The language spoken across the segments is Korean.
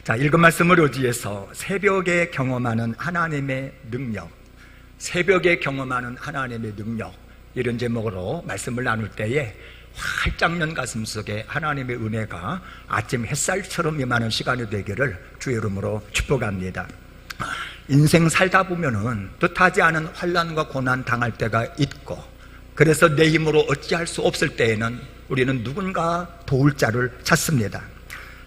자, 읽은 말씀을 의지해서 새벽에 경험하는 하나님의 능력, 새벽에 경험하는 하나님의 능력, 이런 제목으로 말씀을 나눌 때에 활짝 연 가슴 속에 하나님의 은혜가 아침 햇살처럼 임하는 시간이 되기를 주의 이름으로 축복합니다. 인생 살다 보면은 뜻하지 않은 환난과 고난 당할 때가 있고, 그래서 내 힘으로 어찌할 수 없을 때에는 우리는 누군가 도울 자를 찾습니다.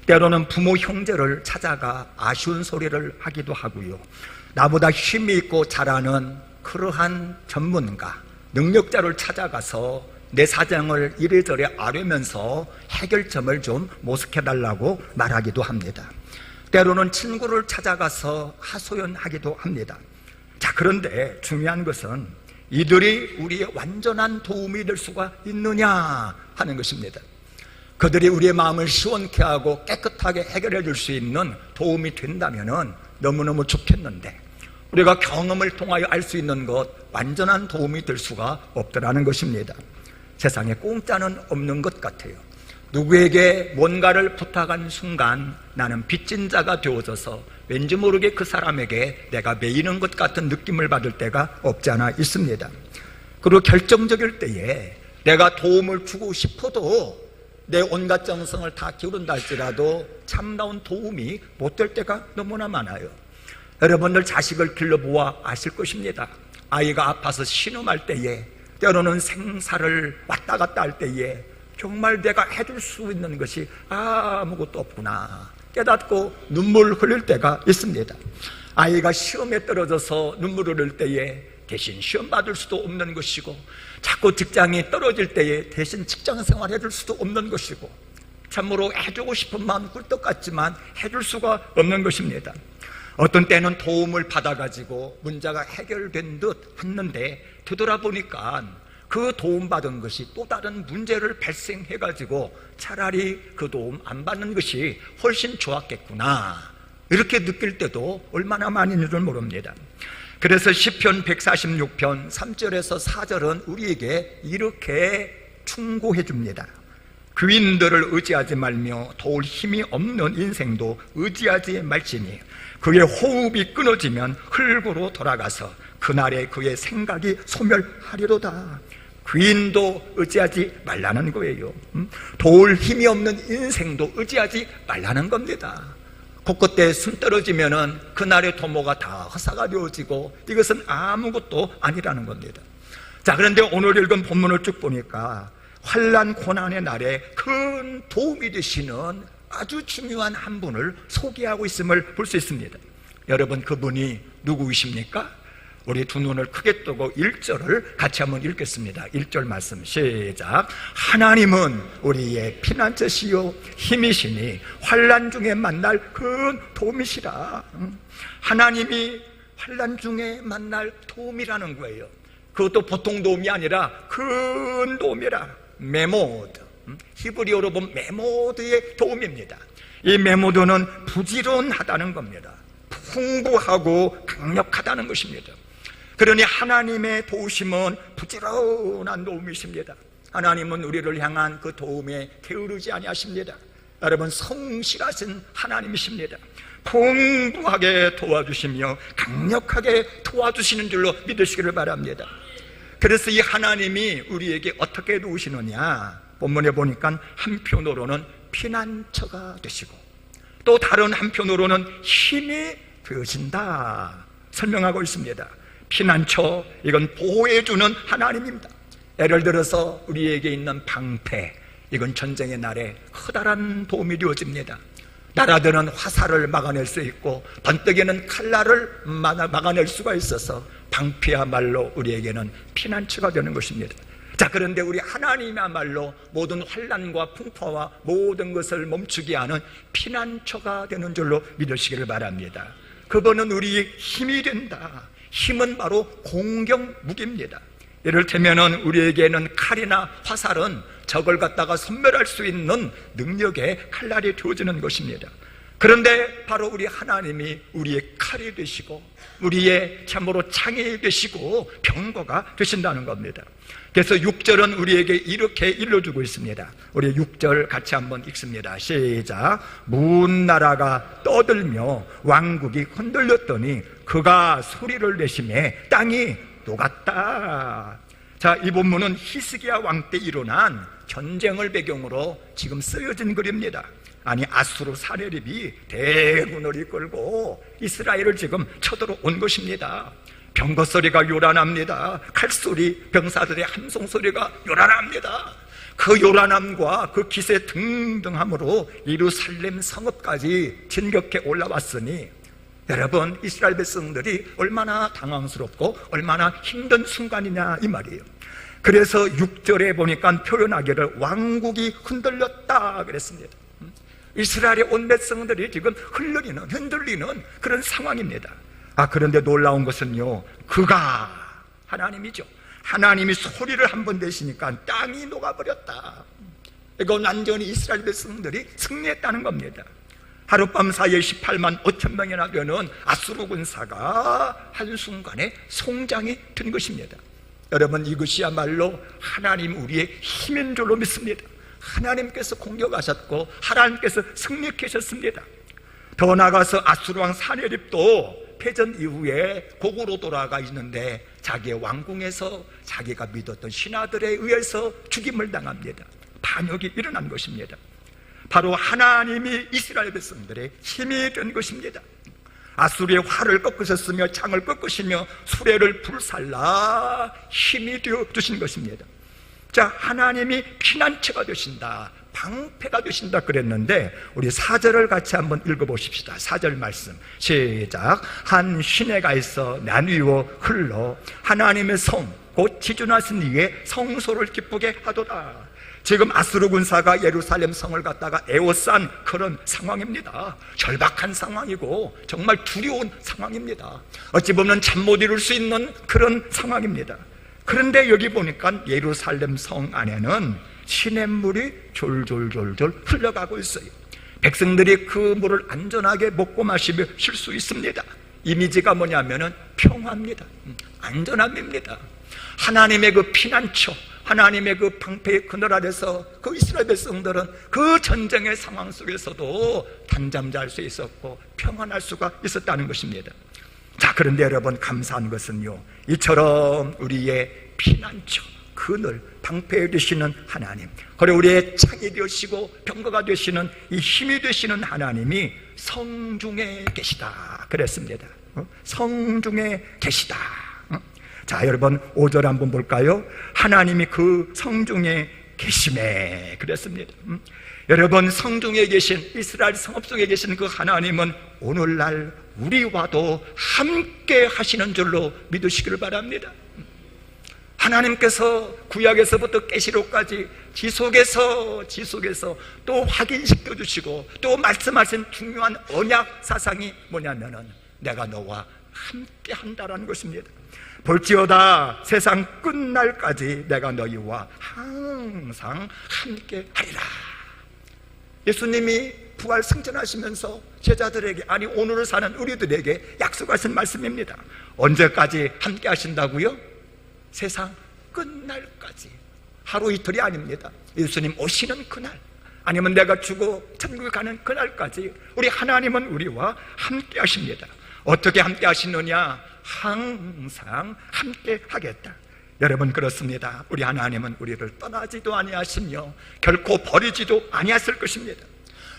때로는 부모 형제를 찾아가 아쉬운 소리를 하기도 하고요, 나보다 힘이 있고 잘하는 그러한 전문가, 능력자를 찾아가서 내 사정을 이래저래 아뢰면서 해결점을 좀 모색해달라고 말하기도 합니다. 때로는 친구를 찾아가서 하소연하기도 합니다. 자, 그런데 중요한 것은 이들이 우리의 완전한 도움이 될 수가 있느냐 하는 것입니다. 그들이 우리의 마음을 시원케 하고 깨끗하게 해결해 줄 수 있는 도움이 된다면 너무너무 좋겠는데, 우리가 경험을 통하여 알 수 있는 것, 완전한 도움이 될 수가 없더라는 것입니다. 세상에 공짜는 없는 것 같아요. 누구에게 뭔가를 부탁한 순간 나는 빚진 자가 되어져서 왠지 모르게 그 사람에게 내가 매이는 것 같은 느낌을 받을 때가 없지 않아 있습니다. 그리고 결정적일 때에 내가 도움을 주고 싶어도 내 온갖 정성을 다 기울인다 할지라도 참다운 도움이 못 될 때가 너무나 많아요. 여러분들 자식을 길러보아 아실 것입니다. 아이가 아파서 신음할 때에, 때로는 생사를 왔다 갔다 할 때에 정말 내가 해줄 수 있는 것이 아무것도 없구나 깨닫고 눈물 흘릴 때가 있습니다. 아이가 시험에 떨어져서 눈물을 흘릴 때에 대신 시험 받을 수도 없는 것이고, 자꾸 직장이 떨어질 때에 대신 직장 생활 해줄 수도 없는 것이고, 참으로 해주고 싶은 마음 꿀떡 같지만 해줄 수가 없는 것입니다. 어떤 때는 도움을 받아가지고 문제가 해결된 듯 했는데 되돌아보니까 그 도움받은 것이 또 다른 문제를 발생해가지고 차라리 그 도움 안 받는 것이 훨씬 좋았겠구나, 이렇게 느낄 때도 얼마나 많이 있는 줄 모릅니다. 그래서 시편 146편 3절에서 4절은 우리에게 이렇게 충고해 줍니다. 귀인들을 의지하지 말며 도울 힘이 없는 인생도 의지하지 말지니 그의 호흡이 끊어지면 흙으로 돌아가서 그날에 그의 생각이 소멸하리로다. 귀인도 의지하지 말라는 거예요. 도울 힘이 없는 인생도 의지하지 말라는 겁니다. 곳곳에 숨 떨어지면은 그날의 도모가 다 허사가 되어지고 이것은 아무것도 아니라는 겁니다. 자, 그런데 오늘 읽은 본문을 쭉 보니까 환난 고난의 날에 큰 도움이 되시는 아주 중요한 한 분을 소개하고 있음을 볼 수 있습니다. 여러분, 그분이 누구이십니까? 우리 두 눈을 크게 뜨고 1절을 같이 한번 읽겠습니다. 1절 말씀 시작. 하나님은 우리의 피난처시요 힘이시니 환난 중에 만날 큰 도움이시라. 하나님이 환난 중에 만날 도움이라는 거예요. 그것도 보통 도움이 아니라 큰 도움이라. 메모드, 히브리어로 보면 메모드의 도움입니다. 이 메모드는 부지런하다는 겁니다. 풍부하고 강력하다는 것입니다. 그러니 하나님의 도우심은 부지런한 도움이십니다. 하나님은 우리를 향한 그 도움에 게으르지 아니하십니다. 여러분, 성실하신 하나님이십니다. 풍부하게 도와주시며 강력하게 도와주시는 줄로 믿으시기를 바랍니다. 그래서 이 하나님이 우리에게 어떻게 도우시느냐, 본문에 보니까 한편으로는 피난처가 되시고 또 다른 한편으로는 힘이 되어진다 설명하고 있습니다. 피난처, 이건 보호해주는 하나님입니다. 예를 들어서 우리에게 있는 방패, 이건 전쟁의 날에 커다란 도움이 되어집니다. 날아드는 화살을 막아낼 수 있고 번뜩이는 칼날을 막아낼 수가 있어서 방패야말로 우리에게는 피난처가 되는 것입니다. 자, 그런데 우리 하나님이야말로 모든 환난과 풍파와 모든 것을 멈추게 하는 피난처가 되는 줄로 믿으시기를 바랍니다. 그분은 우리의 힘이 된다. 힘은 바로 공격 무기입니다. 이를테면 우리에게는 칼이나 화살은 적을 갖다가 섬멸할 수 있는 능력의 칼날이 되어지는 것입니다. 그런데 바로 우리 하나님이 우리의 칼이 되시고 우리의 참으로 창이 되시고 병거가 되신다는 겁니다. 그래서 6절은 우리에게 이렇게 일러주고 있습니다. 우리 6절 같이 한번 읽습니다. 시작. 문나라가 떠들며 왕국이 흔들렸더니 그가 소리를 내심에 땅이 녹았다. 자, 이 본문은 히스기야 왕 때 일어난 전쟁을 배경으로 지금 쓰여진 글입니다. 아니, 아수르 사내립이 대군을 이끌고 이스라엘을 지금 쳐들어온 것입니다. 병거 소리가 요란합니다. 칼소리, 병사들의 함성 소리가 요란합니다. 그 요란함과 그 기세 등등함으로 예루살렘 성읍까지 진격해 올라왔으니 여러분, 이스라엘 백성들이 얼마나 당황스럽고 얼마나 힘든 순간이냐 이 말이에요. 그래서 6절에 보니까 표현하기를 왕국이 흔들렸다 그랬습니다. 이스라엘의 온 백성들이 지금 흔들리는 그런 상황입니다. 그런데 놀라운 것은요, 그가 하나님이죠. 하나님이 소리를 한번 내시니까 땅이 녹아버렸다. 이건 완전히 이스라엘 백성들이 승리했다는 겁니다. 하룻밤 사이에 18만 5천 명이나 되는 아수르 군사가 한순간에 송장이 든 것입니다. 여러분, 이것이야말로 하나님 우리의 힘인 줄로 믿습니다. 하나님께서 공격하셨고 하나님께서 승리하셨습니다. 더 나아가서 아수르 왕 사내립도 패전 이후에 고국으로 돌아가 있는데 자기의 왕궁에서 자기가 믿었던 신하들에 의해서 죽임을 당합니다. 반역이 일어난 것입니다. 바로 하나님이 이스라엘 백성들의 힘이 된 것입니다. 아수르의 활을 꺾으셨으며 창을 꺾으시며 수레를 불살라 힘이 되어 주신 것입니다. 자, 하나님이 피난처가 되신다, 방패가 되신다 그랬는데 우리 4절을 같이 한번 읽어보십시다. 4절 말씀 시작. 한 시내가 있어 난 위로 흘러 하나님의 성 곧 지존하신 이의 성소를 기쁘게 하도다. 지금 아수르 군사가 예루살렘 성을 갖다가 에워싼 그런 상황입니다. 절박한 상황이고 정말 두려운 상황입니다. 어찌 보면 잠 못 이룰 수 있는 그런 상황입니다. 그런데 여기 보니까 예루살렘 성 안에는 시냇물이 졸졸졸졸 흘러가고 있어요. 백성들이 그 물을 안전하게 먹고 마시며 쉴 수 있습니다. 이미지가 뭐냐면은 평화입니다. 안전함입니다. 하나님의 그 피난처, 하나님의 그 방패의 그늘 아래서 그 이스라엘 백성들은 그 전쟁의 상황 속에서도 단잠 잘 수 있었고 평안할 수가 있었다는 것입니다. 자, 그런데 여러분, 감사한 것은요, 이처럼 우리의 피난처, 그늘, 방패 되시는 하나님, 그리고 우리의 창이 되시고 병거가 되시는 이 힘이 되시는 하나님이 성중에 계시다 그랬습니다. 성중에 계시다. 자, 여러분 5절 한번 볼까요? 하나님이 그 성중에 계시네 그랬습니다. 여러분, 성중에 계신 이스라엘 성읍 속에 계신 그 하나님은 오늘날 우리와도 함께 하시는 줄로 믿으시기를 바랍니다. 하나님께서 구약에서부터 계시록까지 지속해서 또 확인시켜 주시고 또 말씀하신 중요한 언약 사상이 뭐냐면은 내가 너와 함께 한다라는 것입니다. 볼지어다 세상 끝날까지 내가 너희와 항상 함께 하리라. 예수님이 부활 승천하시면서 제자들에게, 아니 오늘을 사는 우리들에게 약속하신 말씀입니다. 언제까지 함께 하신다고요? 세상 끝날까지. 하루 이틀이 아닙니다. 예수님 오시는 그날, 아니면 내가 죽어 천국에 가는 그날까지 우리 하나님은 우리와 함께 하십니다. 어떻게 함께 하시느냐? 항상 함께 하겠다. 여러분, 그렇습니다. 우리 하나님은 우리를 떠나지도 아니하시며 결코 버리지도 아니하실 것입니다.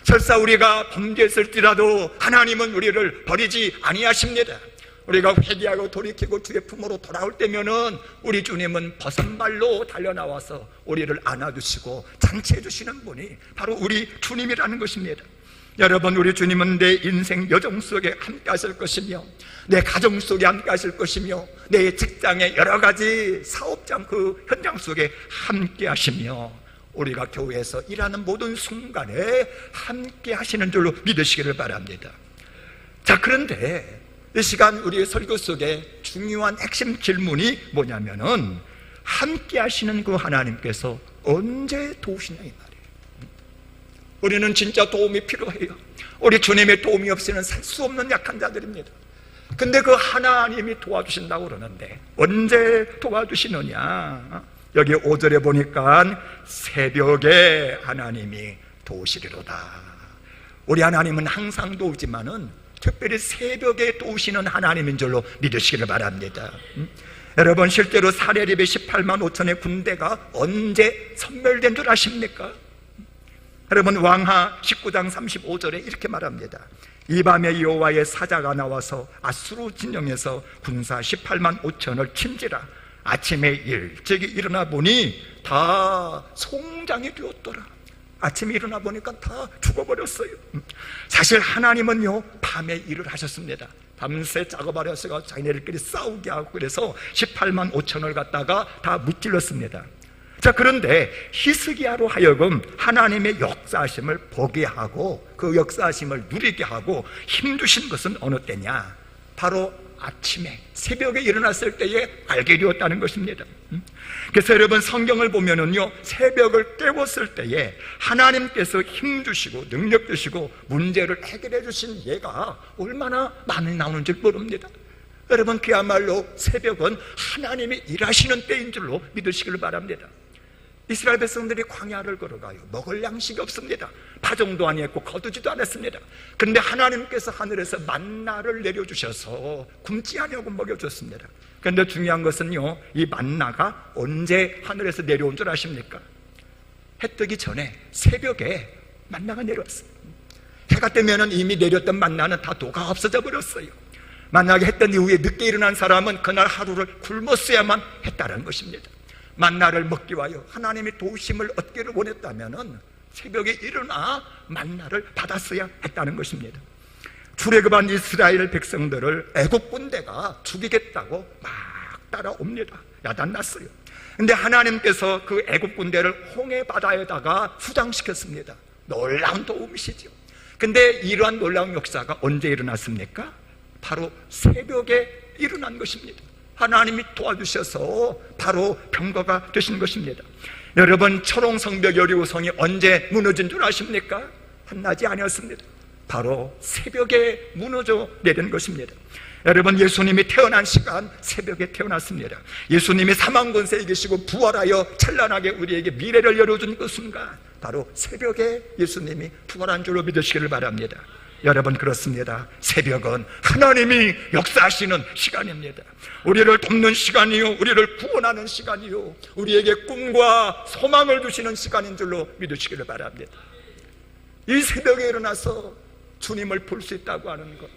설사 우리가 범죄했을지라도 하나님은 우리를 버리지 아니하십니다. 우리가 회개하고 돌이키고 주의 품으로 돌아올 때면은 우리 주님은 버선발로 달려나와서 우리를 안아주시고 장치해 주시는 분이 바로 우리 주님이라는 것입니다. 여러분, 우리 주님은 내 인생 여정 속에 함께 하실 것이며 내 가정 속에 함께 하실 것이며 내 직장의 여러 가지 사업장 그 현장 속에 함께 하시며 우리가 교회에서 일하는 모든 순간에 함께 하시는 줄로 믿으시기를 바랍니다. 자, 그런데 이 시간 우리의 설교 속에 중요한 핵심 질문이 뭐냐면은 함께 하시는 그 하나님께서 언제 도우시냐 이 말이에요. 우리는 진짜 도움이 필요해요. 우리 주님의 도움이 없이는 살 수 없는 약한 자들입니다. 근데 그 하나님이 도와주신다고 그러는데 언제 도와주시느냐? 여기 5절에 보니까 새벽에 하나님이 도우시리로다. 우리 하나님은 항상 도우지만은 특별히 새벽에 도우시는 하나님인 줄로 믿으시기를 바랍니다. 여러분, 실제로 사내립의 18만 5천의 군대가 언제 섬멸된 줄 아십니까? 여러분, 왕하 19장 35절에 이렇게 말합니다. 이 밤에 여호와의 사자가 나와서 아수르 진영에서 군사 18만 5천을 친지라. 아침에 일찍이 일어나 보니 다 송장이 되었더라. 아침에 일어나 보니까 다 죽어버렸어요. 사실 하나님은요, 밤에 일을 하셨습니다. 밤새 작업하려 해서 자기네들끼리 싸우게 하고, 그래서 18만 5천을 갖다가 다 무찔렀습니다. 자, 그런데 히스기야로 하여금 하나님의 역사하심을 보게 하고 그 역사하심을 누리게 하고 힘주신 것은 어느 때냐? 바로 아침에, 새벽에 일어났을 때에 알게 되었다는 것입니다. 그래서 여러분, 성경을 보면은요, 새벽을 깨웠을 때에 하나님께서 힘주시고 능력 주시고 문제를 해결해 주신 예가 얼마나 많이 나오는지 모릅니다. 여러분, 그야말로 새벽은 하나님이 일하시는 때인 줄로 믿으시기를 바랍니다. 이스라엘 백성들이 광야를 걸어가요. 먹을 양식이 없습니다. 파종도 아니었고 거두지도 않았습니다. 그런데 하나님께서 하늘에서 만나를 내려주셔서 굶지 아니하고 먹여줬습니다. 그런데 중요한 것은요, 이 만나가 언제 하늘에서 내려온 줄 아십니까? 해 뜨기 전에 새벽에 만나가 내려왔어요. 해가 뜨면 이미 내렸던 만나는 다 녹아 없어져 버렸어요. 만나가 해 뜬 이후에 늦게 일어난 사람은 그날 하루를 굶었어야만 했다는 것입니다. 만나를 먹기 위하여 하나님의 도우심을 얻기를 원했다면 새벽에 일어나 만나를 받았어야 했다는 것입니다. 출애굽한 이스라엘 백성들을 애국 군대가 죽이겠다고 막 따라옵니다. 야단났어요. 근데 하나님께서 그 애국 군대를 홍해 바다에다가 수장시켰습니다. 놀라운 도움이시죠. 근데 이러한 놀라운 역사가 언제 일어났습니까? 바로 새벽에 일어난 것입니다. 하나님이 도와주셔서 바로 병거가 되신 것입니다. 여러분, 초롱성벽 여리고성이 언제 무너진 줄 아십니까? 한낮이 아니었습니다. 바로 새벽에 무너져 내린 것입니다. 여러분, 예수님이 태어난 시간 새벽에 태어났습니다. 예수님이 사망 권세에 계시고 부활하여 찬란하게 우리에게 미래를 열어준 그 순간, 바로 새벽에 예수님이 부활한 줄로 믿으시기를 바랍니다. 여러분, 그렇습니다. 새벽은 하나님이 역사하시는 시간입니다. 우리를 돕는 시간이요, 우리를 구원하는 시간이요, 우리에게 꿈과 소망을 주시는 시간인 줄로 믿으시기를 바랍니다. 이 새벽에 일어나서 주님을 볼 수 있다고 하는 것,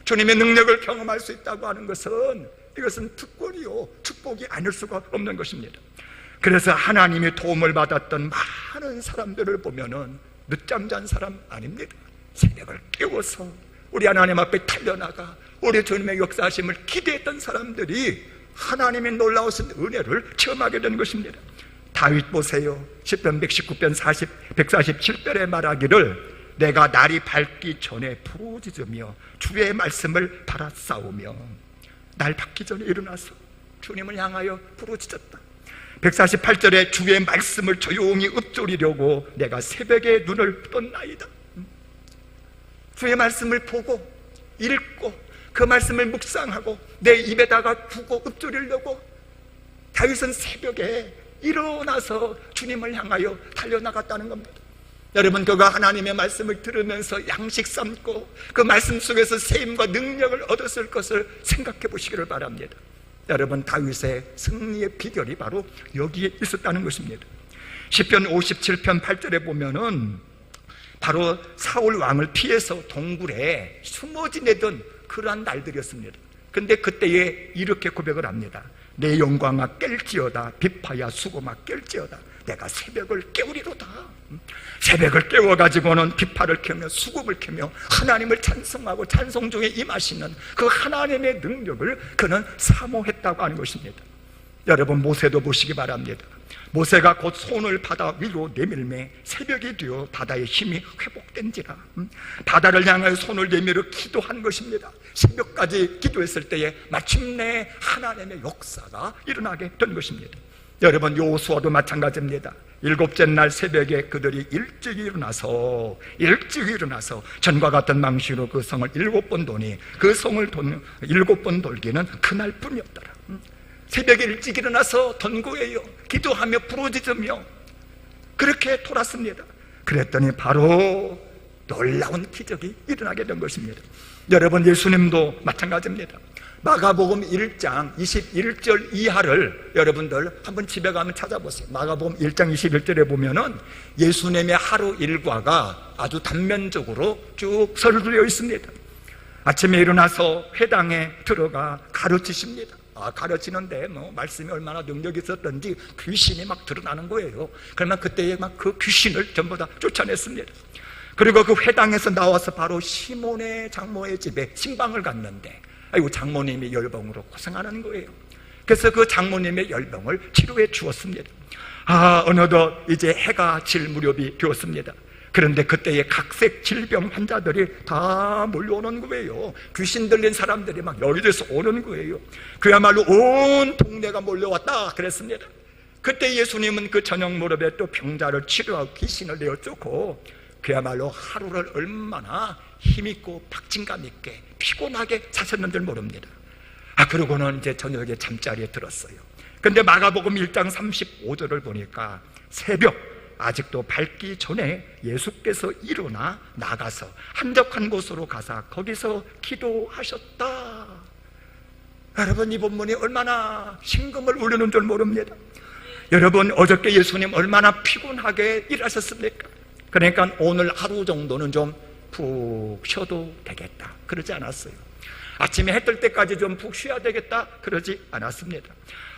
주님의 능력을 경험할 수 있다고 하는 것은, 이것은 특권이요, 축복이 아닐 수가 없는 것입니다. 그래서 하나님의 도움을 받았던 많은 사람들을 보면은 늦잠 잔 사람 아닙니다. 새벽을 깨워서 우리 하나님 앞에 달려나가 우리 주님의 역사하심을 기대했던 사람들이 하나님의 놀라우신 은혜를 체험하게 된 것입니다. 다윗 보세요. 시편 119편 147편에 말하기를 내가 날이 밝기 전에 부르짖으며 주의 말씀을 바라싸우며, 날 밝기 전에 일어나서 주님을 향하여 부르짖었다. 148절에 주의 말씀을 조용히 읊조리려고 내가 새벽에 눈을 떴나이다. 주의 말씀을 보고 읽고 그 말씀을 묵상하고 내 입에다가 두고 읊조리려고 다윗은 새벽에 일어나서 주님을 향하여 달려나갔다는 겁니다. 여러분, 그가 하나님의 말씀을 들으면서 양식 삼고 그 말씀 속에서 세임과 능력을 얻었을 것을 생각해 보시기를 바랍니다. 여러분, 다윗의 승리의 비결이 바로 여기에 있었다는 것입니다. 시편 57편 8절에 보면은 바로 사울 왕을 피해서 동굴에 숨어 지내던 그러한 날들이었습니다. 근데 그때에 이렇게 고백을 합니다. 내 영광아 깰지어다, 비파야 수고마 깰지어다, 내가 새벽을 깨우리로다. 새벽을 깨워가지고는 비파를 켜며 수금을 켜며 하나님을 찬송하고 찬송 중에 임하시는 그 하나님의 능력을 그는 사모했다고 하는 것입니다. 여러분, 모세도 보시기 바랍니다. 모세가 곧 손을 바다 위로 내밀매 새벽이 되어 바다의 힘이 회복된지라. 바다를 향하여 손을 내밀어 기도한 것입니다. 새벽까지 기도했을 때에 마침내 하나님의 역사가 일어나게 된 것입니다. 여러분, 여호수아도 마찬가지입니다. 일곱째 날 새벽에 그들이 일찍 일어나서 전과 같은 방식으로 그 성을 7번 도니 그 성을 7번 돌기는 그날뿐이었더라. 새벽에 일찍 일어나서 던고해요. 기도하며 부르짖으며 그렇게 돌았습니다. 그랬더니 바로 놀라운 기적이 일어나게 된 것입니다. 여러분, 예수님도 마찬가지입니다. 마가복음 1장 21절 이하를 여러분들 한번 집에 가면 찾아보세요. 마가복음 1장 21절에 보면은 예수님의 하루 일과가 아주 단면적으로 쭉 설명되어 있습니다. 아침에 일어나서 회당에 들어가 가르치십니다. 가르치는데 말씀이 얼마나 능력이 있었던지 귀신이 막 드러나는 거예요. 그러면 그때에 막 그 귀신을 전부 다 쫓아냈습니다. 그리고 그 회당에서 나와서 바로 시몬의 장모의 집에 신방을 갔는데, 아이고, 장모님이 열병으로 고생하는 거예요. 그래서 그 장모님의 열병을 치료해 주었습니다. 어느덧 이제 해가 질 무렵이 되었습니다. 그런데 그때의 각색 질병 환자들이 다 몰려오는 거예요. 귀신 들린 사람들이 막 여기저기서 오는 거예요. 그야말로 온 동네가 몰려왔다 그랬습니다. 그때 예수님은 그 저녁 무렵에 또 병자를 치료하고 귀신을 내어쫓고 그야말로 하루를 얼마나 힘있고 박진감 있게 피곤하게 사셨는 줄 모릅니다. 그러고는 이제 저녁에 잠자리에 들었어요. 근데 마가복음 1장 35절을 보니까 새벽 아직도 밝기 전에 예수께서 일어나 나가서 한적한 곳으로 가서 거기서 기도하셨다. 여러분, 이 본문이 얼마나 심금을 울리는 줄 모릅니다. 여러분, 어저께 예수님 얼마나 피곤하게 일하셨습니까? 그러니까 오늘 하루 정도는 좀 푹 쉬어도 되겠다 그러지 않았어요. 아침에 해 뜰 때까지 좀 푹 쉬어야 되겠다 그러지 않았습니다.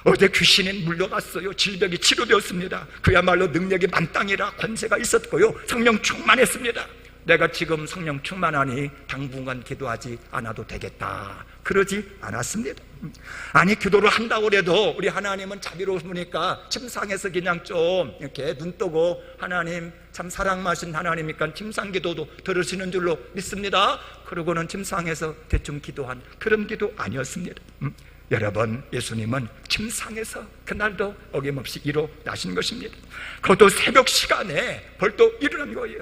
어제 귀신이 물려갔어요. 질병이 치료되었습니다. 그야말로 능력이 만땅이라 권세가 있었고요, 성령 충만했습니다. 내가 지금 성령 충만하니 당분간 기도하지 않아도 되겠다 그러지 않았습니다. 아니, 기도를 한다고 해도 우리 하나님은 자비로우니까 침상에서 그냥 좀 이렇게 눈 뜨고 하나님 참 사랑 많으신 하나님이니까 침상 기도도 들으시는 줄로 믿습니다. 그러고는 침상에서 대충 기도한 그런 기도 아니었습니다. 여러분, 예수님은 침상에서 그날도 어김없이 일어나신 것입니다. 그것도 새벽 시간에 벌떡 일어난 거예요.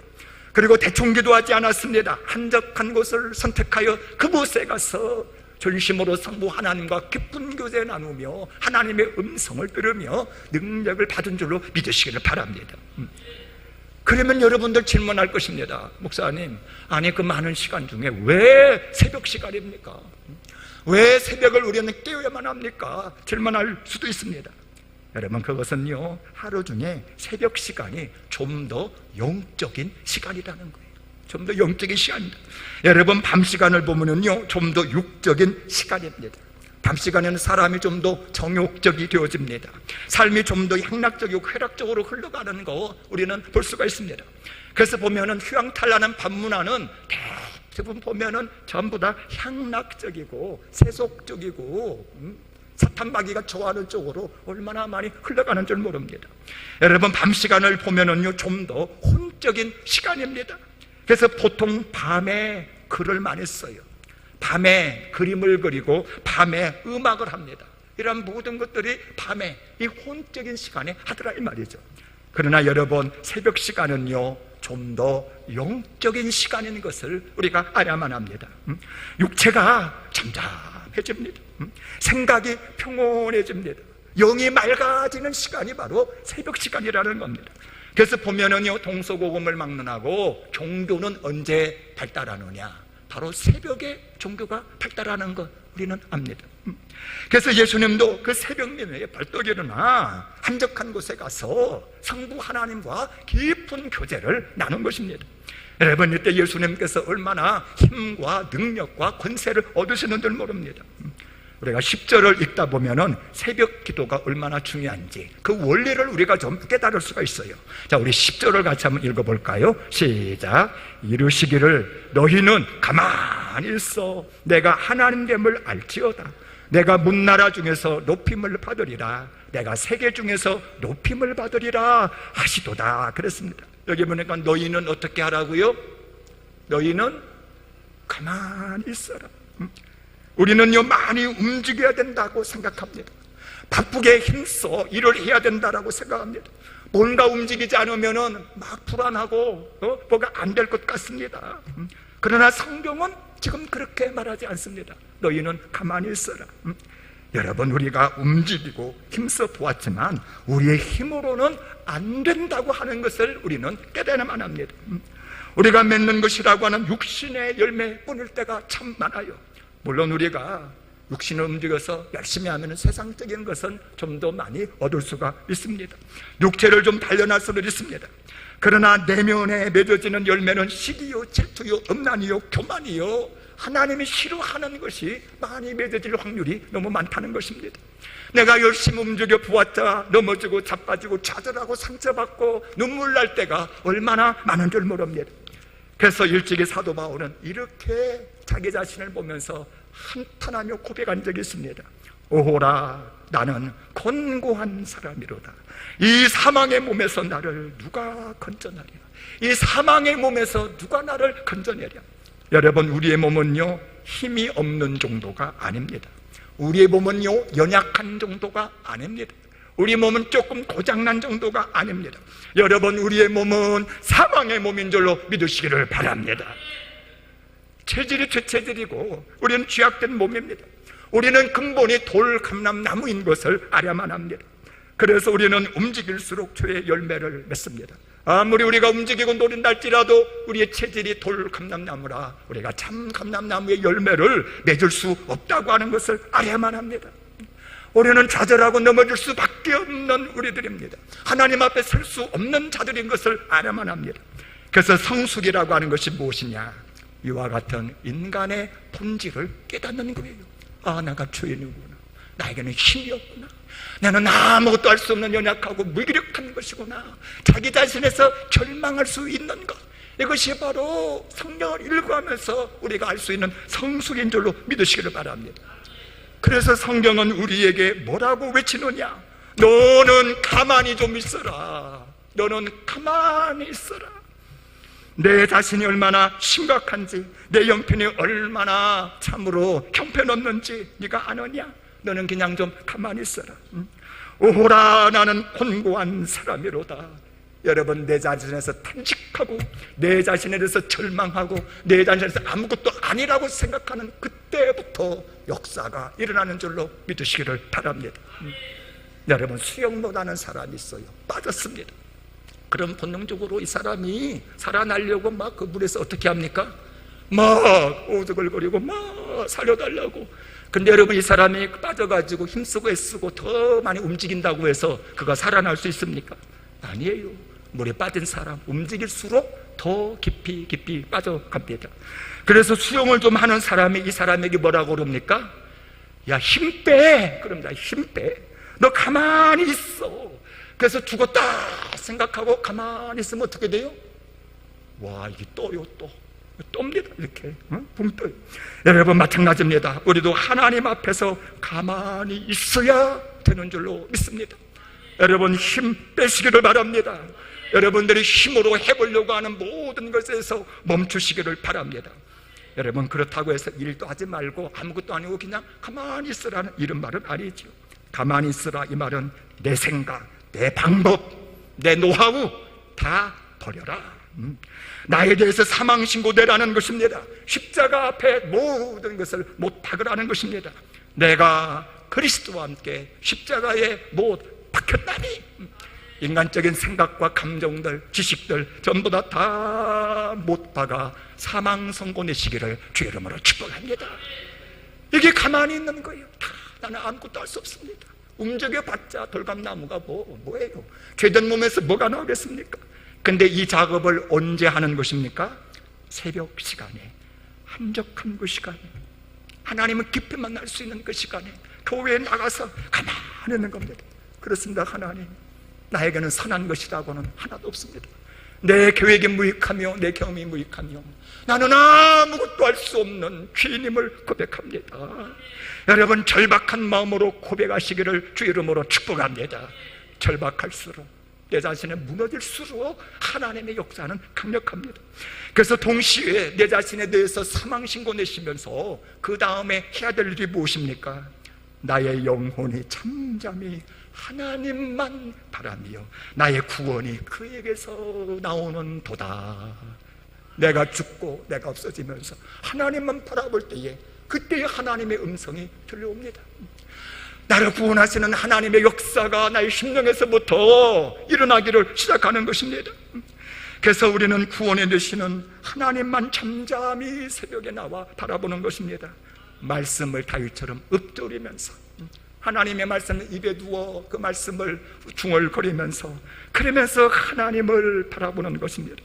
그리고 대충 기도하지 않았습니다. 한적한 곳을 선택하여 그곳에 가서 전심으로 성부 하나님과 깊은 교제 나누며 하나님의 음성을 들으며 능력을 받은 줄로 믿으시기를 바랍니다. 그러면 여러분들 질문할 것입니다. 목사님, 아니 그 많은 시간 중에 왜 새벽 시간입니까? 왜 새벽을 우리는 깨어야만 합니까? 질문할 수도 있습니다. 여러분, 그것은요, 하루 중에 새벽 시간이 좀 더 영적인 시간이라는 거예요. 좀 더 영적인 시간입니다. 여러분, 밤 시간을 보면은요, 좀 더 육적인 시간입니다. 밤 시간에는 사람이 좀 더 정욕적이 되어집니다. 삶이 좀 더 향락적이고 쾌락적으로 흘러가는 거 우리는 볼 수가 있습니다. 그래서 보면은 휘황찬란한 밤 문화는 대부분 보면은 전부 다 향락적이고 세속적이고 사탄마귀가 좋아하는 쪽으로 얼마나 많이 흘러가는 줄 모릅니다. 여러분, 밤 시간을 보면은요, 좀 더 혼적인 시간입니다. 그래서 보통 밤에 글을 많이 써요. 밤에 그림을 그리고 밤에 음악을 합니다. 이런 모든 것들이 밤에 이 혼적인 시간에 하더라 이 말이죠. 그러나 여러분, 새벽 시간은요, 좀 더 영적인 시간인 것을 우리가 알아야만 합니다. 육체가 잠잠해집니다. 생각이 평온해집니다. 영이 맑아지는 시간이 바로 새벽 시간이라는 겁니다. 그래서 보면은요, 동서고금을 막론하고 종교는 언제 발달하느냐? 바로 새벽에 종교가 발달하는 것 우리는 압니다. 그래서 예수님도 그 새벽님에 벌떡 일어나 한적한 곳에 가서 성부 하나님과 깊은 교제를 나눈 것입니다. 여러분, 이때 예수님께서 얼마나 힘과 능력과 권세를 얻으시는 줄 모릅니다. 우리가 10절을 읽다 보면은 새벽 기도가 얼마나 중요한지 그 원리를 우리가 좀 깨달을 수가 있어요. 자, 우리 10절을 같이 한번 읽어볼까요? 시작. 이르시기를 너희는 가만히 있어 내가 하나님됨을 알지어다. 내가 문나라 중에서 높임을 받으리라. 내가 세계 중에서 높임을 받으리라 하시도다 그랬습니다. 여기 보니까 너희는 어떻게 하라고요? 너희는 가만히 있어라. 우리는요, 많이 움직여야 된다고 생각합니다. 바쁘게 힘써 일을 해야 된다고 생각합니다. 뭔가 움직이지 않으면은 막 불안하고 뭐가 안 될 것 같습니다. 그러나 성경은 지금 그렇게 말하지 않습니다. 너희는 가만히 있어라. 여러분, 우리가 움직이고 힘써 보았지만 우리의 힘으로는 안 된다고 하는 것을 우리는 깨달아야만 합니다. 우리가 맺는 것이라고 하는 육신의 열매뿐일 때가 참 많아요. 물론 우리가 육신을 움직여서 열심히 하면 세상적인 것은 좀 더 많이 얻을 수가 있습니다. 육체를 좀 단련할 수는 있습니다. 그러나 내면에 맺어지는 열매는 시기요, 질투요, 음란이요, 교만이요, 하나님이 싫어하는 것이 많이 맺어질 확률이 너무 많다는 것입니다. 내가 열심히 움직여 보았자 넘어지고 자빠지고 좌절하고 상처받고 눈물 날 때가 얼마나 많은 줄 모릅니다. 그래서 일찍이 사도 바울은 이렇게 자기 자신을 보면서 한탄하며 고백한 적이 있습니다. 오호라, 나는 곤고한 사람이로다. 이 사망의 몸에서 나를 누가 건져내랴? 이 사망의 몸에서 누가 나를 건져내랴? 여러분, 우리의 몸은요, 힘이 없는 정도가 아닙니다. 우리의 몸은요, 연약한 정도가 아닙니다. 우리 몸은 조금 고장난 정도가 아닙니다. 여러분, 우리의 몸은 사망의 몸인 줄로 믿으시기를 바랍니다. 체질이 죄체질이고 우리는 죄악된 몸입니다. 우리는 근본이 돌 감람나무인 것을 알아야만 합니다. 그래서 우리는 움직일수록 죄의 열매를 맺습니다. 아무리 우리가 움직이고 노린다 할지라도 우리의 체질이 돌 감람나무라 우리가 참 감람나무의 열매를 맺을 수 없다고 하는 것을 알아야만 합니다. 우리는 좌절하고 넘어질 수밖에 없는 우리들입니다. 하나님 앞에 설 수 없는 자들인 것을 알아야만 합니다. 그래서 성숙이라고 하는 것이 무엇이냐? 이와 같은 인간의 본질을 깨닫는 거예요. 아, 내가 죄인이구나. 나에게는 힘이 없구나. 나는 아무것도 할 수 없는 연약하고 무기력한 것이구나. 자기 자신에서 절망할 수 있는 것, 이것이 바로 성경을 읽어가면서 우리가 알 수 있는 성숙인 줄로 믿으시기를 바랍니다. 그래서 성경은 우리에게 뭐라고 외치느냐? 너는 가만히 좀 있어라. 너는 가만히 있어라. 내 자신이 얼마나 심각한지, 내 형편이 얼마나 참으로 형편없는지 네가 아느냐? 너는 그냥 좀 가만히 있어라. 오호라, 나는 곤고한 사람이로다. 여러분, 내 자신에서 탄식하고 내 자신에 대해서 절망하고 내 자신에서 아무것도 아니라고 생각하는 그때부터 역사가 일어나는 줄로 믿으시기를 바랍니다. 여러분, 수영 못하는 사람이 있어요. 빠졌습니다. 그럼 본능적으로 이 사람이 살아나려고 막 그 물에서 어떻게 합니까? 막 오죽을거리고 막 살려달라고. 근데 여러분, 이 사람이 빠져가지고 힘쓰고 애쓰고 더 많이 움직인다고 해서 그가 살아날 수 있습니까? 아니에요. 물에 빠진 사람 움직일수록 더 깊이 빠져갑니다. 그래서 수영을 좀 하는 사람이 이 사람에게 뭐라고 그럽니까? 야, 힘 빼. 그럽니다. 힘 빼. 너 가만히 있어. 그래서 죽었다 생각하고 가만히 있으면 어떻게 돼요? 와, 이게 떠요. 떱니다. 이렇게 붕 떠요. 여러분, 마찬가지입니다. 우리도 하나님 앞에서 가만히 있어야 되는 줄로 믿습니다. 여러분, 힘 빼시기를 바랍니다. 여러분들이 힘으로 해보려고 하는 모든 것에서 멈추시기를 바랍니다. 여러분, 그렇다고 해서 일도 하지 말고 아무것도 아니고 그냥 가만히 있으라는 이런 말은 아니죠. 가만히 있으라, 이 말은 내 생각, 내 방법, 내 노하우 다 버려라. 나에 대해서 사망신고되라는 것입니다. 십자가 앞에 모든 것을 못 박으라는 것입니다. 내가 그리스도와 함께 십자가에 못 박혔다니, 인간적인 생각과 감정들, 지식들 전부 다 못 박아 사망 선고내시기를 주의 이름으로 축복합니다. 이게 가만히 있는 거예요. 나는 아무것도 할 수 없습니다. 움직여봤자 돌감나무가 뭐예요? 죄된 몸에서 뭐가 나오겠습니까? 근데 이 작업을 언제 하는 것입니까? 새벽 시간에, 한적한 그 시간에, 하나님은 깊이 만날 수 있는 그 시간에 교회에 나가서 가만히 있는 겁니다. 그렇습니다. 하나님, 나에게는 선한 것이라고는 하나도 없습니다. 내 계획이 무익하며 내 경험이 무익하며 나는 아무것도 할 수 없는 죄인임을 고백합니다. 여러분, 절박한 마음으로 고백하시기를 주 이름으로 축복합니다. 절박할수록, 내 자신이 무너질수록 하나님의 역사는 강력합니다. 그래서 동시에 내 자신에 대해서 사망신고 내시면서 그 다음에 해야 될 일이 무엇입니까? 나의 영혼이 잠잠히 하나님만 바라며 나의 구원이 그에게서 나오는 도다. 내가 죽고 내가 없어지면서 하나님만 바라볼 때에 그때의 하나님의 음성이 들려옵니다. 나를 구원하시는 하나님의 역사가 나의 심령에서부터 일어나기를 시작하는 것입니다. 그래서 우리는 구원해 주시는 하나님만 잠잠히 새벽에 나와 바라보는 것입니다. 말씀을 다윗처럼 읊조리면서, 하나님의 말씀을 입에 두어 그 말씀을 중얼거리면서, 그러면서 하나님을 바라보는 것입니다.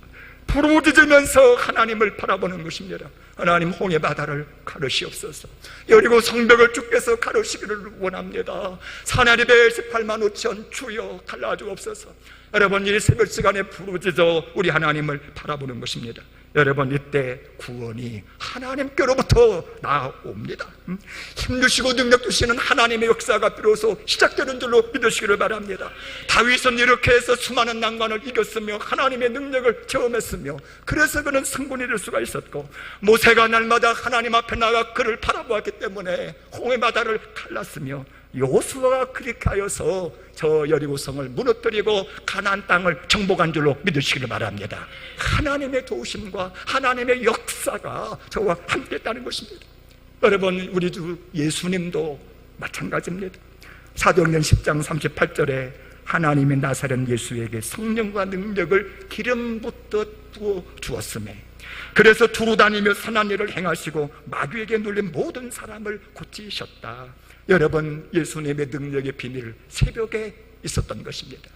부르짖으면서 하나님을 바라보는 것입니다. 하나님, 홍해 바다를 가르시옵소서. 여리고 성벽을 주께서 가르시기를 원합니다. 사나리배 18만 5천 주여 갈라주옵소서. 여러분, 이 새벽 시간에 부르짖어 우리 하나님을 바라보는 것입니다. 여러분, 이때 구원이 하나님께로부터 나옵니다. 힘주시고 능력 주시는 하나님의 역사가 비로소 시작되는 줄로 믿으시기를 바랍니다. 다윗은 이렇게 해서 수많은 난관을 이겼으며 하나님의 능력을 체험했으며, 그래서 그는 승군이 될 수가 있었고, 모세가 날마다 하나님 앞에 나가 그를 바라보았기 때문에 홍해 바다를 갈랐으며, 여호수아가 그렇게 하여서 저 여리고성을 무너뜨리고 가나안 땅을 정복한 줄로 믿으시기를 바랍니다. 하나님의 도우심과 하나님의 역사가 저와 함께 있다는 것입니다. 여러분, 우리 주 예수님도 마찬가지입니다. 사도행전 10장 38절에 하나님이 나사렛 예수에게 성령과 능력을 기름 붓듯 부어 주었으며, 그래서 두루 다니며 선한 일을 행하시고 마귀에게 눌린 모든 사람을 고치셨다. 여러분, 예수님의 능력의 비밀, 새벽에 있었던 것입니다.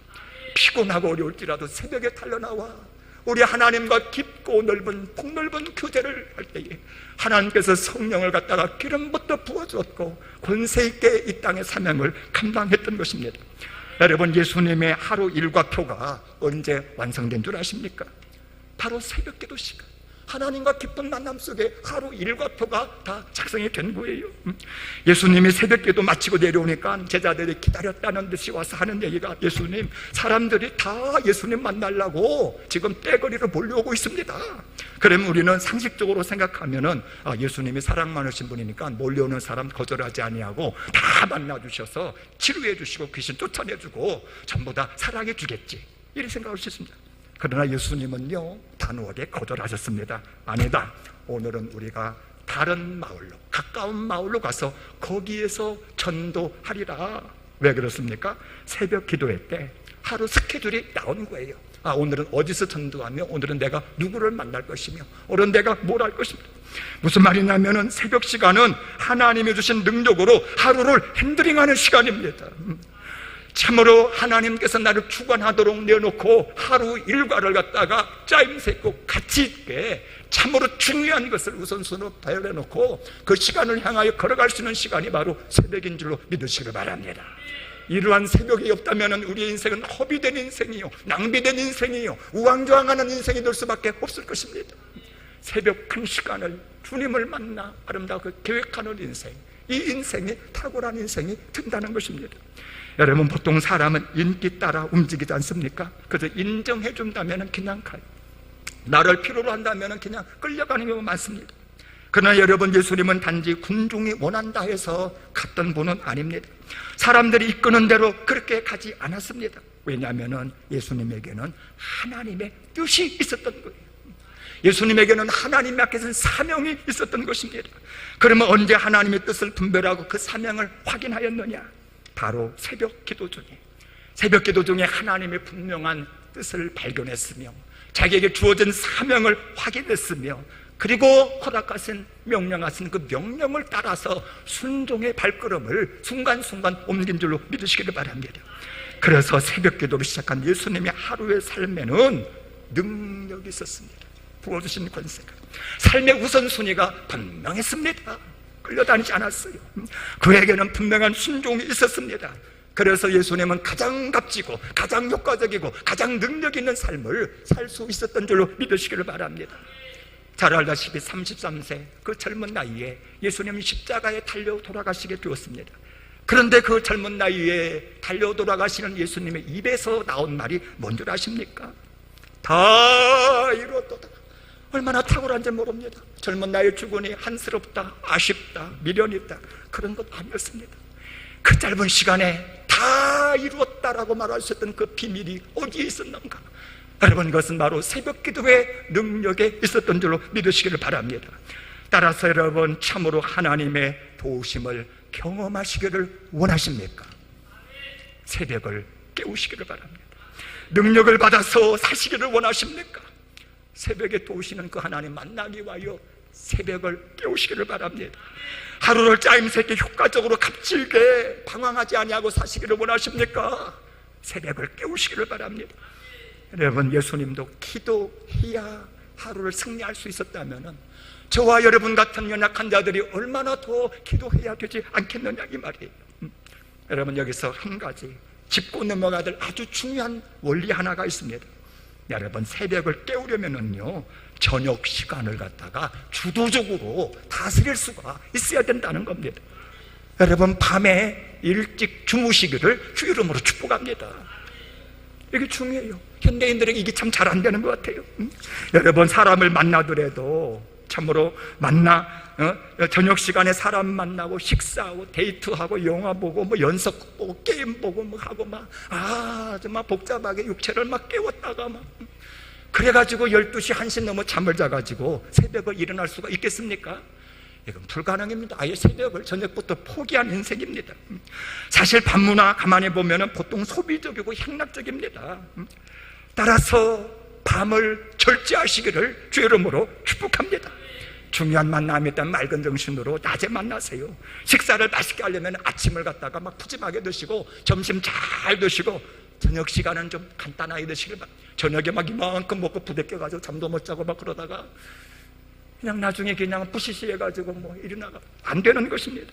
피곤하고 어려울지라도 새벽에 달려나와 우리 하나님과 깊고 넓은 폭넓은 교제를 할 때에 하나님께서 성령을 갖다가 기름부터 부어주었고 권세 있게 이 땅의 사명을 감당했던 것입니다. 여러분, 예수님의 하루 일과표가 언제 완성된 줄 아십니까? 바로 새벽 기도 시간, 하나님과 깊은 만남 속에 하루 일과표가 다 작성이 된 거예요. 예수님이 새벽기도 마치고 내려오니까 제자들이 기다렸다는 듯이 와서 하는 얘기가, 예수님, 사람들이 다 예수님 만나려고 지금 떼거리로 몰려오고 있습니다. 그러면 우리는 상식적으로 생각하면은, 예수님이 사랑 많으신 분이니까 몰려오는 사람 거절하지 아니하고 다 만나주셔서 치료해 주시고 귀신 쫓아내주고 전부 다 사랑해 주겠지, 이렇게 생각할 수 있습니다. 그러나 예수님은요, 단호하게 거절하셨습니다. 아니다, 오늘은 우리가 다른 마을로, 가까운 마을로 가서 거기에서 전도하리라. 왜 그렇습니까? 새벽 기도회 때 하루 스케줄이 나온 거예요. 오늘은 어디서 전도하며, 오늘은 내가 누구를 만날 것이며, 오늘은 내가 뭘 할 것이며. 무슨 말이냐면은 새벽 시간은 하나님이 주신 능력으로 하루를 핸들링하는 시간입니다. 참으로 하나님께서 나를 주관하도록 내놓고 하루 일과를 갖다가 짜임새 있고 가치 있게 참으로 중요한 것을 우선순위로 배려놓고 그 시간을 향하여 걸어갈 수 있는 시간이 바로 새벽인 줄로 믿으시길 바랍니다. 이러한 새벽이 없다면 우리의 인생은 허비된 인생이요, 낭비된 인생이요, 우왕좌왕하는 인생이 될 수밖에 없을 것입니다. 새벽 한 시간을 주님을 만나 아름다고 계획하는 인생, 이 인생이 탁월한 인생이 된다는 것입니다. 여러분, 보통 사람은 인기 따라 움직이지 않습니까? 그래서 인정해 준다면 그냥 가요. 나를 필요로 한다면 그냥 끌려가는 경우가 많습니다. 그러나 여러분, 예수님은 단지 군중이 원한다 해서 갔던 분은 아닙니다. 사람들이 이끄는 대로 그렇게 가지 않았습니다. 왜냐하면 예수님에게는 하나님의 뜻이 있었던 거예요. 예수님에게는 하나님 앞에서는 사명이 있었던 것입니다. 그러면 언제 하나님의 뜻을 분별하고 그 사명을 확인하였느냐? 바로 새벽 기도 중에 하나님의 분명한 뜻을 발견했으며 자기에게 주어진 사명을 확인했으며, 그리고 허락하신 명령하신 그 명령을 따라서 순종의 발걸음을 순간순간 옮긴 줄로 믿으시기를 바랍니다. 그래서 새벽 기도를 시작한 예수님의 하루의 삶에는 능력이 있었습니다. 부어주신 권세가, 삶의 우선순위가 분명했습니다. 끌려다니지 않았어요. 그에게는 분명한 순종이 있었습니다. 그래서 예수님은 가장 값지고 가장 효과적이고 가장 능력 있는 삶을 살 수 있었던 줄로 믿으시기를 바랍니다. 잘 알다시피 33세 그 젊은 나이에 예수님이 십자가에 달려 돌아가시게 되었습니다. 그런데 그 젊은 나이에 달려 돌아가시는 예수님의 입에서 나온 말이 뭔 줄 아십니까? 다 이루었도다. 얼마나 탁월한지 모릅니다. 젊은 나이에 죽으니 한스럽다, 아쉽다, 미련있다, 그런 것 아니었습니다. 그 짧은 시간에 다 이루었다라고 말할 수 있던 그 비밀이 어디에 있었는가? 여러분, 그것은 바로 새벽 기도의 능력에 있었던 줄로 믿으시기를 바랍니다. 따라서 여러분, 참으로 하나님의 도우심을 경험하시기를 원하십니까? 새벽을 깨우시기를 바랍니다. 능력을 받아서 사시기를 원하십니까? 새벽에 도우시는 그 하나님 만나기 위하여 새벽을 깨우시기를 바랍니다. 하루를 짜임새 있게 효과적으로 값질게 방황하지 아니하고 사시기를 원하십니까? 새벽을 깨우시기를 바랍니다. 여러분, 예수님도 기도해야 하루를 승리할 수 있었다면 저와 여러분 같은 연약한 자들이 얼마나 더 기도해야 되지 않겠느냐 이 말이에요. 여러분, 여기서 한 가지 짚고 넘어가야 될 아주 중요한 원리 하나가 있습니다. 여러분, 새벽을 깨우려면은요 저녁 시간을 갖다가 주도적으로 다스릴 수가 있어야 된다는 겁니다. 여러분, 밤에 일찍 주무시기를 주 이름으로 축복합니다. 이게 중요해요. 현대인들에게 이게 참 잘 안 되는 것 같아요. 여러분, 사람을 만나더라도 참으로 저녁 시간에 사람 만나고 식사하고 데이트하고 영화 보고 뭐 연속 보고 게임 보고 뭐 하고 정말 복잡하게 육체를 막 깨웠다가 그래가지고 12시 1시 넘어 잠을 자가지고 새벽에 일어날 수가 있겠습니까? 이건 불가능입니다. 아예 새벽을 저녁부터 포기한 인생입니다. 사실 밤문화 가만히 보면 보통 소비적이고 향락적입니다. 따라서 밤을 절제하시기를 주 이름으로 축복합니다. 중요한 만남이 있다면 맑은 정신으로 낮에 만나세요. 식사를 맛있게 하려면 아침을 갖다가 막 푸짐하게 드시고 점심 잘 드시고 저녁 시간은 좀 간단하게 드시길 바랍니다. 저녁에 막 이만큼 먹고 부대껴가지고 잠도 못 자고 막 그러다가 그냥 나중에 그냥 부시시해가지고 뭐 일어나가 안 되는 것입니다.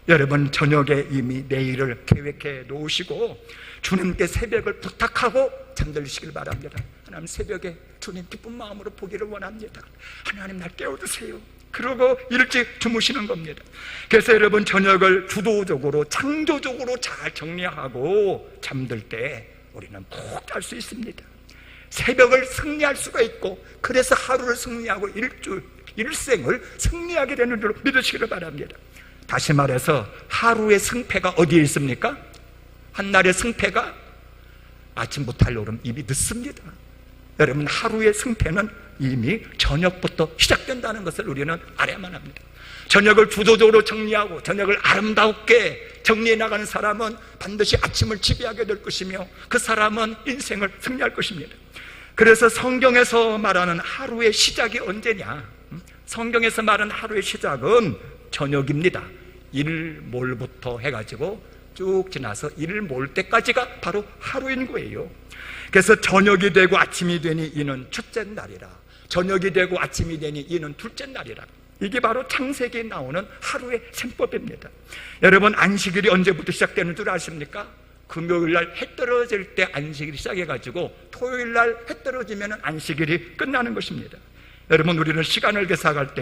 여러분, 저녁에 이미 내일을 계획해 놓으시고 주님께 새벽을 부탁하고 잠들시길 바랍니다. 하나님, 새벽에 주님 기쁜 마음으로 보기를 원합니다. 하나님, 날 깨워주세요. 그러고 일찍 주무시는 겁니다. 그래서 여러분, 저녁을 주도적으로 창조적으로 잘 정리하고 잠들 때 우리는 푹 잘 수 있습니다. 새벽을 승리할 수가 있고 그래서 하루를 승리하고 일생을 승리하게 되는 줄 믿으시기를 바랍니다. 다시 말해서 하루의 승패가 어디에 있습니까? 한날의 승패가 아침부터 하려면 이미 늦습니다. 여러분, 하루의 승패는 이미 저녁부터 시작된다는 것을 우리는 알아야만 합니다. 저녁을 주도적으로 정리하고 저녁을 아름답게 정리해 나가는 사람은 반드시 아침을 지배하게 될 것이며 그 사람은 인생을 승리할 것입니다. 그래서 성경에서 말하는 하루의 시작이 언제냐? 성경에서 말하는 하루의 시작은 저녁입니다. 일몰부터 해가지고 쭉 지나서 일몰 때까지가 바로 하루인 거예요. 그래서 저녁이 되고 아침이 되니 이는 첫째 날이라, 저녁이 되고 아침이 되니 이는 둘째 날이라. 이게 바로 창세기에 나오는 하루의 셈법입니다. 여러분, 안식일이 언제부터 시작되는 줄 아십니까? 금요일날 해 떨어질 때 안식일이 시작해가지고 토요일날 해 떨어지면 안식일이 끝나는 것입니다. 여러분, 우리는 시간을 계산할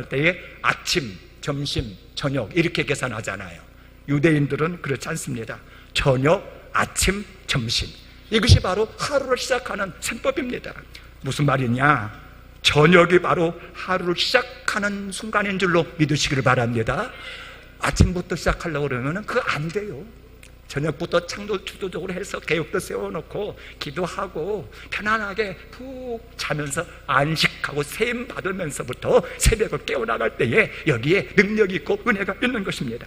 때에 아침, 점심, 저녁 이렇게 계산하잖아요. 유대인들은 그렇지 않습니다. 저녁, 아침, 점심, 이것이 바로 하루를 시작하는 셈법입니다. 무슨 말이냐? 저녁이 바로 하루를 시작하는 순간인 줄로 믿으시기를 바랍니다. 아침부터 시작하려고 그러면 그거 안 돼요. 저녁부터 주도적으로 해서 계획도 세워놓고 기도하고 편안하게 푹 자면서 안식하고 세임 받으면서부터 새벽을 깨어나갈 때에 여기에 능력이 있고 은혜가 있는 것입니다.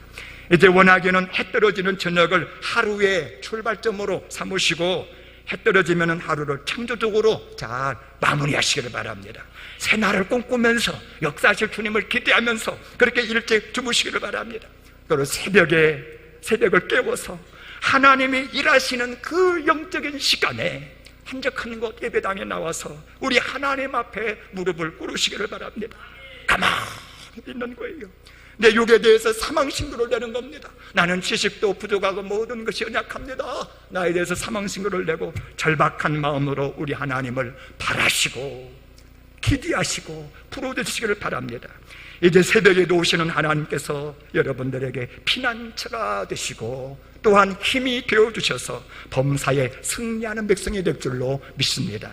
이제 원하기는 해 떨어지는 저녁을 하루의 출발점으로 삼으시고 해 떨어지면 하루를 창조적으로 잘 마무리하시기를 바랍니다. 새날을 꿈꾸면서 역사하실 주님을 기대하면서 그렇게 일찍 주무시기를 바랍니다. 그리고 새벽을 깨워서 하나님이 일하시는 그 영적인 시간에 한적한 곳 예배당에 나와서 우리 하나님 앞에 무릎을 꿇으시기를 바랍니다. 가만히 있는 거예요. 내 육에 대해서 사망신고를 내는 겁니다. 나는 지식도 부족하고 모든 것이 연약합니다. 나에 대해서 사망신고를 내고 절박한 마음으로 우리 하나님을 바라시고 기대하시고 부르짖으시기를 바랍니다. 이제 새벽에 오시는 하나님께서 여러분들에게 피난처가 되시고 또한 힘이 되어주셔서 범사에 승리하는 백성이 될 줄로 믿습니다.